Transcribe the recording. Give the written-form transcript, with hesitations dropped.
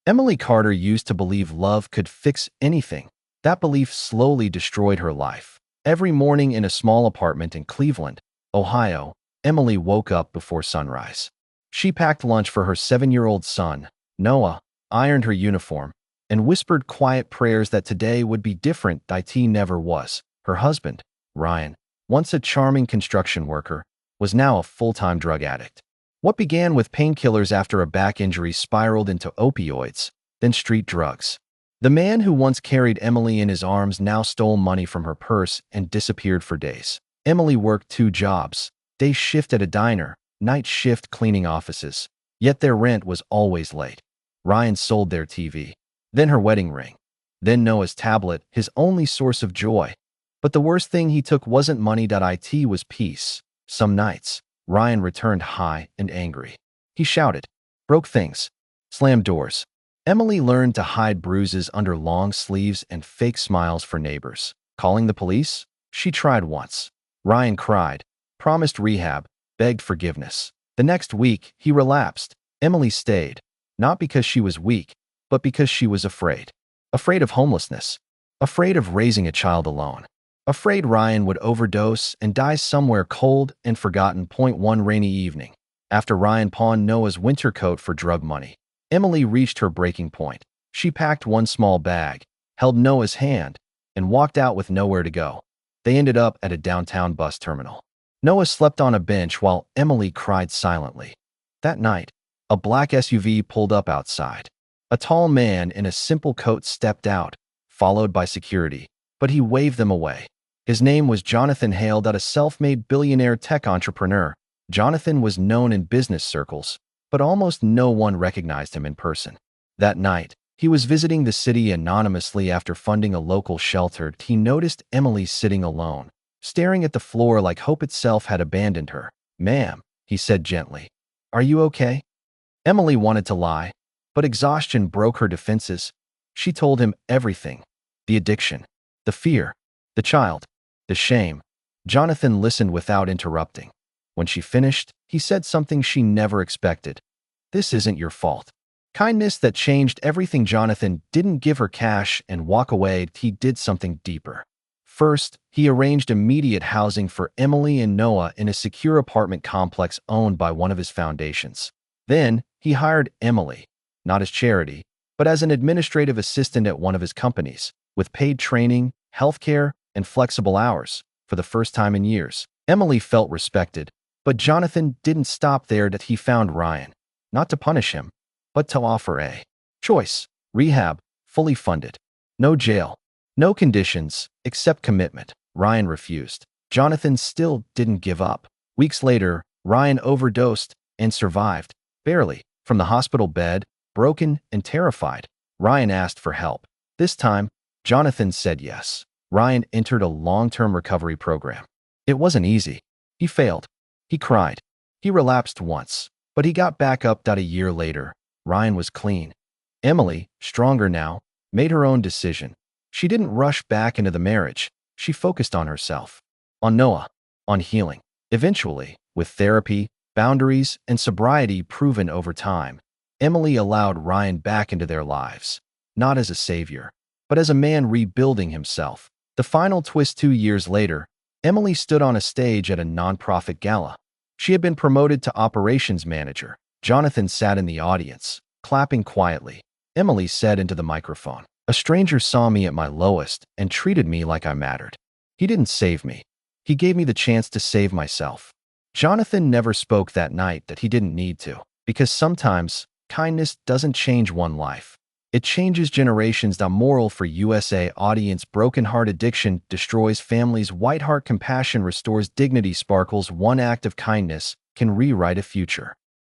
Emily Carter used to believe love could fix anything. That belief slowly destroyed her life. Every morning in a small apartment in Cleveland, Ohio, Emily woke up before sunrise. She packed lunch for her 7-year-old son, Noah, ironed her uniform, and whispered quiet prayers that today would be different. It never was. Her husband, Ryan, once a charming construction worker, was now a full-time drug addict. What began with painkillers after a back injury spiraled into opioids, then street drugs. The man who once carried Emily in his arms now stole money from her purse and disappeared for days. Emily worked 2 jobs, day shift at a diner, night shift cleaning offices, yet their rent was always late. Ryan sold their TV, then her wedding ring, then Noah's tablet, his only source of joy. But the worst thing he took wasn't money. It was peace. Some nights, Ryan returned high and angry. He shouted, broke things, slammed doors. Emily learned to hide bruises under long sleeves and fake smiles for neighbors. Calling the police? She tried once. Ryan cried, promised rehab, begged forgiveness. The next week, he relapsed. Emily stayed, not because she was weak, but because she was afraid. Afraid of homelessness. Afraid of raising a child alone. Afraid Ryan would overdose and die somewhere cold and forgotten. One rainy evening, after Ryan pawned Noah's winter coat for drug money, Emily reached her breaking point. She packed one small bag, held Noah's hand, and walked out with nowhere to go. They ended up at a downtown bus terminal. Noah slept on a bench while Emily cried silently. That night, a black SUV pulled up outside. A tall man in a simple coat stepped out, followed by security, but he waved them away. His name was Jonathan Hale, a self-made billionaire tech entrepreneur. Jonathan was known in business circles, but almost no one recognized him in person. That night, he was visiting the city anonymously after funding a local shelter. He noticed Emily sitting alone, staring at the floor like hope itself had abandoned her. "Ma'am," he said gently, "are you okay?" Emily wanted to lie, but exhaustion broke her defenses. She told him everything. The addiction, the fear, the child, the shame. Jonathan listened without interrupting. When she finished, he said something she never expected. "This isn't your fault." Kindness that changed everything. Jonathan didn't give her cash and walk away. He did something deeper. First, he arranged immediate housing for Emily and Noah in a secure apartment complex owned by one of his foundations. Then, he hired Emily, not as charity, but as an administrative assistant at one of his companies, with paid training, healthcare, and flexible hours. For the first time in years, Emily felt respected. But Jonathan didn't stop there. He found Ryan, not to punish him, but to offer a choice. Rehab, fully funded. No jail. No conditions, except commitment. Ryan refused. Jonathan still didn't give up. Weeks later, Ryan overdosed and survived. Barely. From the hospital bed, broken and terrified, Ryan asked for help. This time, Jonathan said yes. Ryan entered a long-term recovery program. It wasn't easy. He failed. He cried. He relapsed once, but he got back up. A year later, Ryan was clean. Emily, stronger now, made her own decision. She didn't rush back into the marriage. She focused on herself, on Noah, on healing. Eventually, with therapy, boundaries, and sobriety proven over time, Emily allowed Ryan back into their lives, not as a savior, but as a man rebuilding himself. The final twist: 2 years later, Emily stood on a stage at a nonprofit gala. She had been promoted to operations manager. Jonathan sat in the audience, clapping quietly. Emily said into the microphone, "A stranger saw me at my lowest and treated me like I mattered. He didn't save me. He gave me the chance to save myself." Jonathan never spoke that night. He didn't need to, because sometimes kindness doesn't change one life. It changes generations. The moral for USA audience: broken heart addiction destroys families. White heart compassion restores dignity. Sparkles: one act of kindness can rewrite a future.